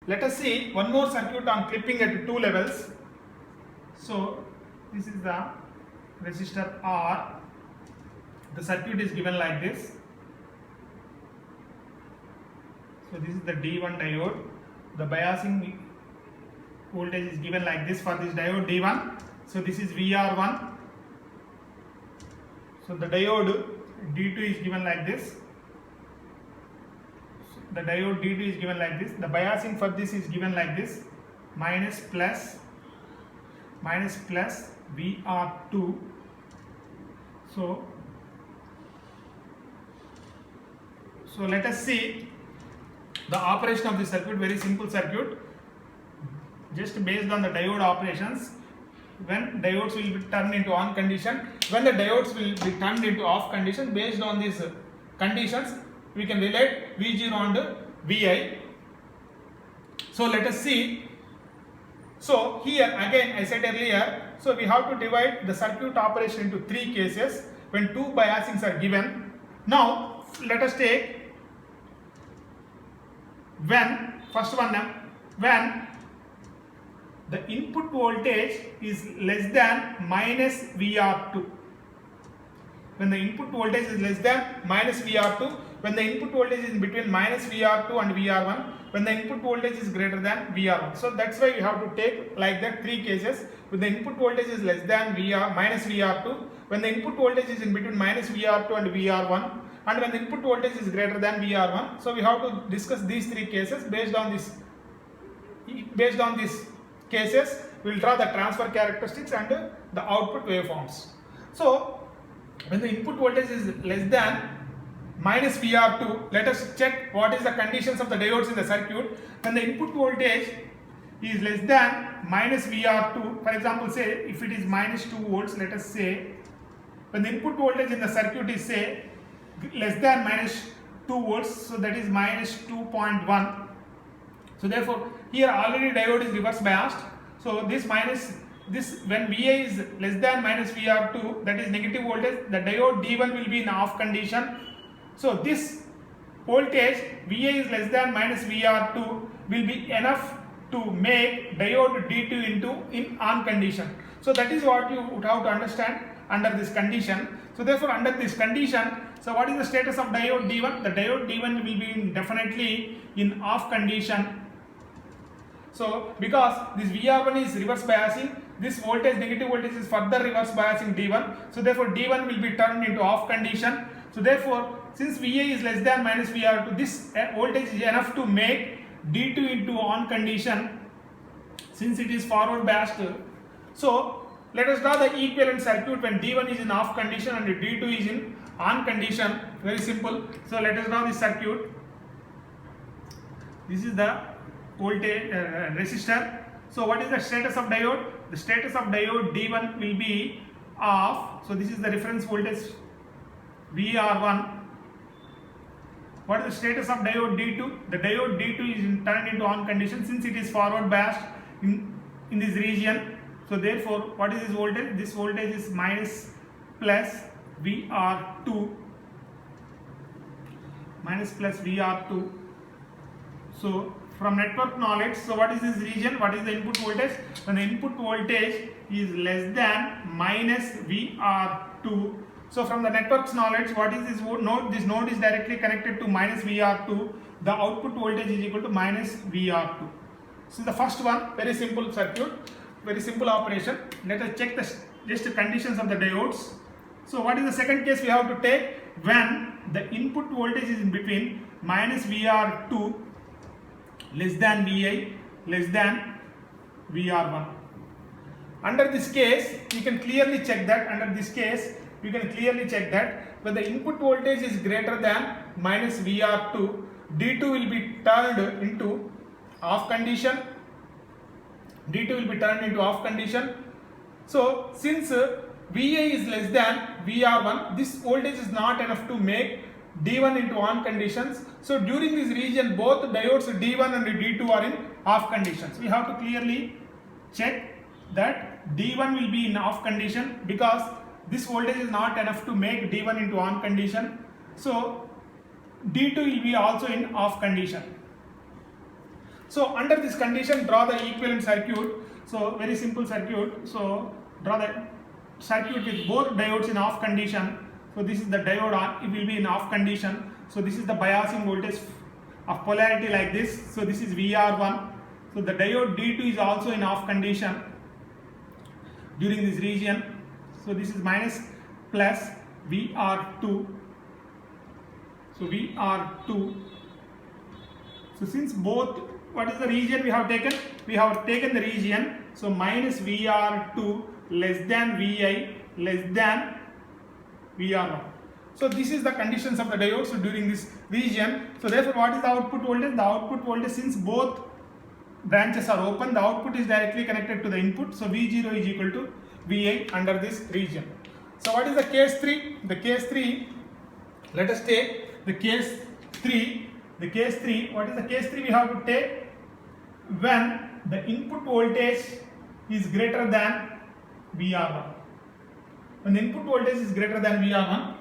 Let us see one more circuit on clipping at two levels. So this is the resistor R. The circuit is given like this. So this is the D1 diode. The biasing voltage is given like this for this diode D1. So this is VR1. So the diode D2 is given like this. So the diode D2 is given like this. The biasing for this is given like this. Minus plus VR2. So let us see the operation of this circuit. Very simple circuit, just based on the diode operations. When diodes will be turned into on condition, when the diodes will be turned into off condition, based on these conditions we can relate V0 and Vi. So let us see. So here again I said earlier, so we have to divide the circuit operation into three cases when two biasings are given. Now let us take when the input voltage is less than minus VR2. When the input voltage is less than minus VR2, when the input voltage is in between minus VR2 and VR1, when the input voltage is greater than VR1. So that's why we have to take like that three cases. When the input voltage is less than minus VR2, when the input voltage is in between minus VR2 and VR1, and when the input voltage is greater than VR1. So we have to discuss these three cases. Based on these cases, we will draw the transfer characteristics and the output waveforms. So when the input voltage is less than minus VR2, let us check what is the conditions of the diodes in the circuit. When the input voltage is less than minus VR2, for example, say if it is minus 2 volts, let us say, when the input voltage in the circuit is say less than minus 2 volts, so that is minus 2.1. So therefore here already diode is reverse biased. So this when Vi is less than minus VR2, that is negative voltage, the diode D1 will be in off condition. So this voltage Vi is less than minus VR2 will be enough to make diode D2 into in on condition. So that is what you would have to understand under this condition. So therefore under this condition, so what is the status of diode D1? The diode D1 will be definitely in off condition. So because this VR1 is reverse biasing, this voltage, negative voltage, is further reverse biasing D1. So therefore D1 will be turned into off condition. So therefore since Va is less than minus VR2, this voltage is enough to make D2 into on condition since it is forward biased. So let us draw the equivalent circuit when D1 is in off condition and D2 is in on condition. Very simple. So let us draw this circuit. This is the voltage resistor. So what is the status of diode? The status of diode D1 will be off. So this is the reference voltage VR1. What is the status of diode D2? The diode D2 is turned into on condition since it is forward biased in this region. So therefore what is this voltage? This voltage is minus plus VR2. Minus plus VR2. So from network knowledge, so what is this region? What is the input voltage? When the input voltage is less than minus VR2. So from the network's knowledge, what is this node? This node is directly connected to minus VR2. The output voltage is equal to minus VR2. So the first one, very simple circuit, very simple operation. Let us check the just conditions of the diodes. So what is the second case we have to take? When the input voltage is in between minus VR2 less than Vi less than VR1. Under this case, you can clearly check that. Under this case, you can clearly check that when the input voltage is greater than minus VR2, D2 will be turned into off condition. D2 will be turned into off condition. So since Va is less than VR1, this voltage is not enough to make D1 into on conditions. So during this region, both diodes D1 and D2 are in off conditions. We have to clearly check that D1 will be in off condition because this voltage is not enough to make D1 into on condition. So D2 will be also in off condition. So under this condition, draw the equivalent circuit. So very simple circuit. So draw the circuit with both diodes in off condition. So this is the diode on, it will be in off condition. So this is the biasing voltage of polarity like this. So this is VR1. So the diode D2 is also in off condition during this region. So this is minus plus VR2. So VR2. So since both, what is the region we have taken? We have taken the region. So minus VR2 less than Vi less than VR1. So this is the conditions of the diode. So during this region, so therefore what is the output voltage? The output voltage, since both branches are open, the output is directly connected to the input. So V0 is equal to Vi under this region. So what is the case 3? The case 3, let us take the case 3. The case 3, what is the case 3 we have to take? When the input voltage is greater than VR1. When the input voltage is greater than VR1,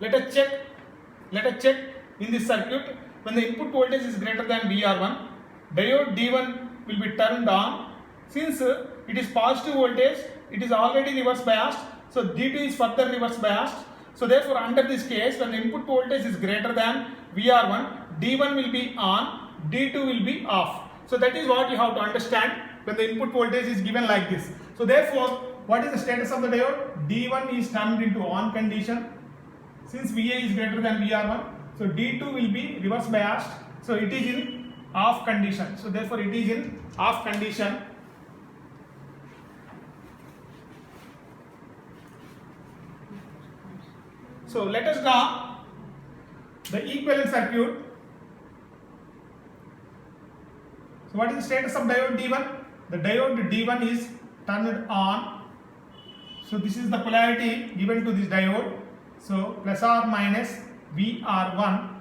let us check in this circuit. When the input voltage is greater than VR1, diode D1 will be turned on. Since it is positive voltage, it is already reverse biased, so D2 is further reverse biased. So therefore under this case, when the input voltage is greater than VR1, D1 will be on, D2 will be off. So that is what you have to understand when the input voltage is given like this. So therefore, what is the status of the diode? D1 is turned into on condition. Since VA is greater than VR1, so D2 will be reverse biased. So it is in off condition. So therefore it is in off condition. So let us draw the equivalent circuit. So what is the status of diode D1? The diode D1 is turned on. So this is the polarity given to this diode. So plus or minus VR1.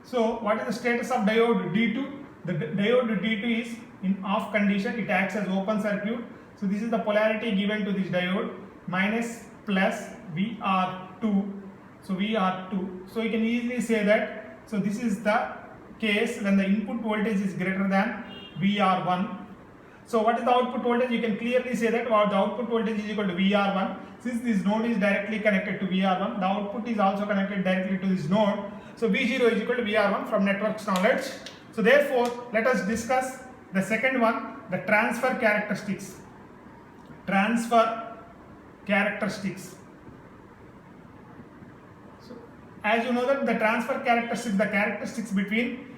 So what is the status of diode D2? The diode D2 is in off condition. It acts as open circuit. So this is the polarity given to this diode, minus plus VR2. So VR2. So you can easily say that. So this is the case when the input voltage is greater than VR1. So what is the output voltage? You can clearly say that the output voltage is equal to VR1. Since this node is directly connected to VR1, the output is also connected directly to this node. So V0 is equal to VR1 from networks knowledge. So therefore, let us discuss the second one, the transfer characteristics. Transfer characteristics. So as you know that the transfer characteristics, the characteristics between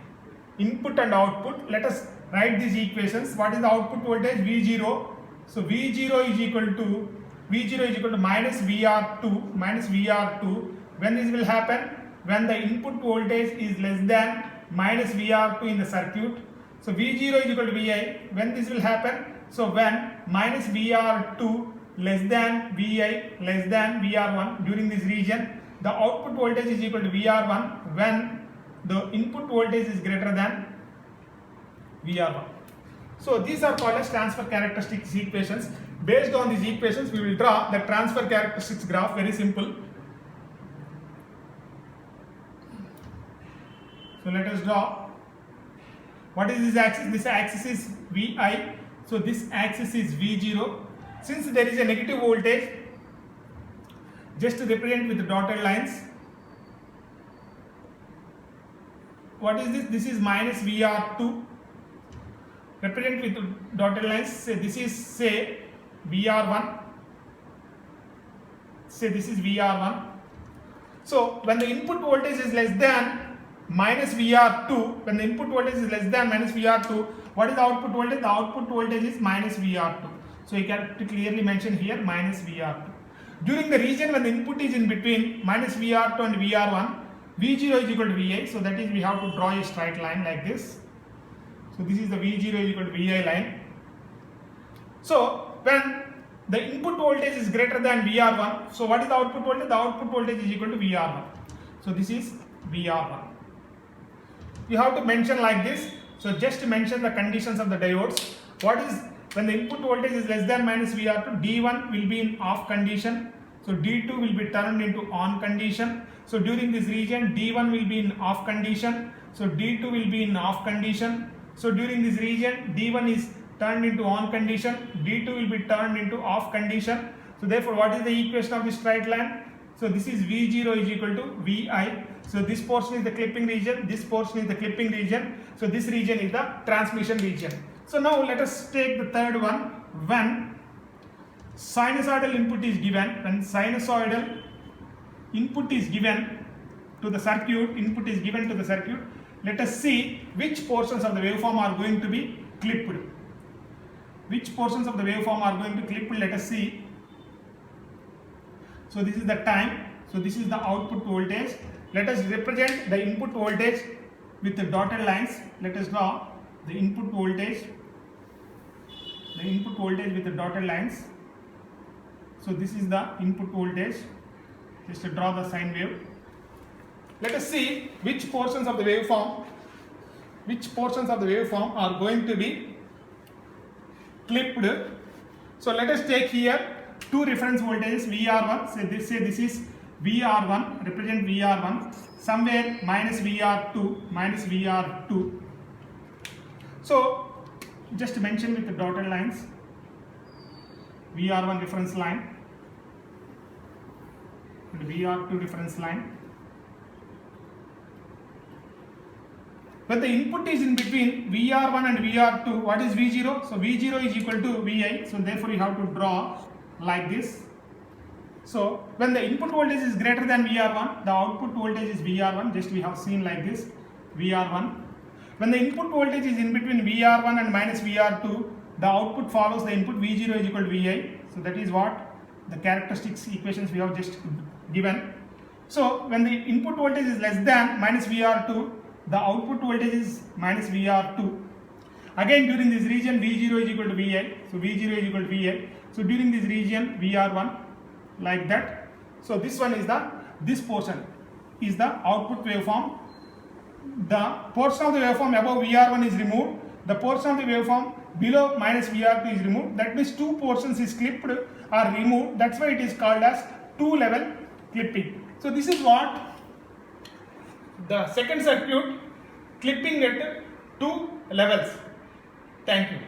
input and output, let us write these equations. What is the output voltage? V0. So V0 is equal to minus VR2. When this will happen? When the input voltage is less than minus VR2 in the circuit. So V0 is equal to Vi. When this will happen? So when minus VR2 less than Vi less than VR1 during this region, the output voltage is equal to VR1 when the input voltage is greater than VR1. So these are called as transfer characteristics equations. Based on these equations, we will draw the transfer characteristics graph. Very simple. So let us draw. What is this axis? This axis is Vi. So this axis is V0. Since there is a negative voltage, just to represent with the dotted lines. What is this? This is minus VR2. Represent with dotted lines. Say this is VR1. Say this is VR1. So when the input voltage is less than minus VR2, when the input voltage is less than minus VR2, what is the output voltage? The output voltage is minus VR2. So you can clearly mention here minus VR2. During the region when the input is in between minus VR2 and VR1, V0 is equal to Vi. So that is we have to draw a straight line like this. So this is the V0 is equal to Vi line. So when the input voltage is greater than VR1, so what is the output voltage? The output voltage is equal to VR1. So this is VR1. You have to mention like this. So just to mention the conditions of the diodes. What is when the input voltage is less than minus VR2, D1 will be in off condition. So D2 will be turned into on condition. So during this region, D1 will be in off condition. So D2 will be in off condition. So during this region, D1 is turned into on condition, D2 will be turned into off condition. So therefore, what is the equation of this straight line? So this is V0 is equal to Vi. So this portion is the clipping region, this portion is the clipping region. So this region is the transmission region. So now let us take the third one. When sinusoidal input is given, when sinusoidal input is given to the circuit, let us see which portions of the waveform are going to be clipped. Which portions of the waveform are going to clip? Let us see. So this is the time. So this is the output voltage. Let us represent the input voltage with the dotted lines. Let us draw the input voltage. The input voltage with the dotted lines. So this is the input voltage. Just to draw the sine wave. Let us see which portions of the waveform are going to be clipped. So let us take here two reference voltages VR1. Say this is VR1, represent VR1, somewhere minus VR2. So just mention with the dotted lines, VR1 reference line and VR2 reference line. When the input is in between VR1 and VR2, what is V0? So V0 is equal to Vi. So therefore you have to draw like this. So when the input voltage is greater than VR1, the output voltage is VR1. Just we have seen like this, VR1. When the input voltage is in between VR1 and minus VR2, the output follows the input. V0 is equal to Vi. So that is what the characteristics equations we have just given. So when the input voltage is less than minus VR2, the output voltage is minus VR2. Again during this region, V0 is equal to Vi. So V0 is equal to Vi. So during this region, VR1 like that. So this portion is the output waveform. The portion of the waveform above VR1 is removed. The portion of the waveform below minus VR2 is removed. That means two portions is clipped or removed. That's why it is called as two-level clipping. So this is what the second circuit, clipping at two levels. Thank you.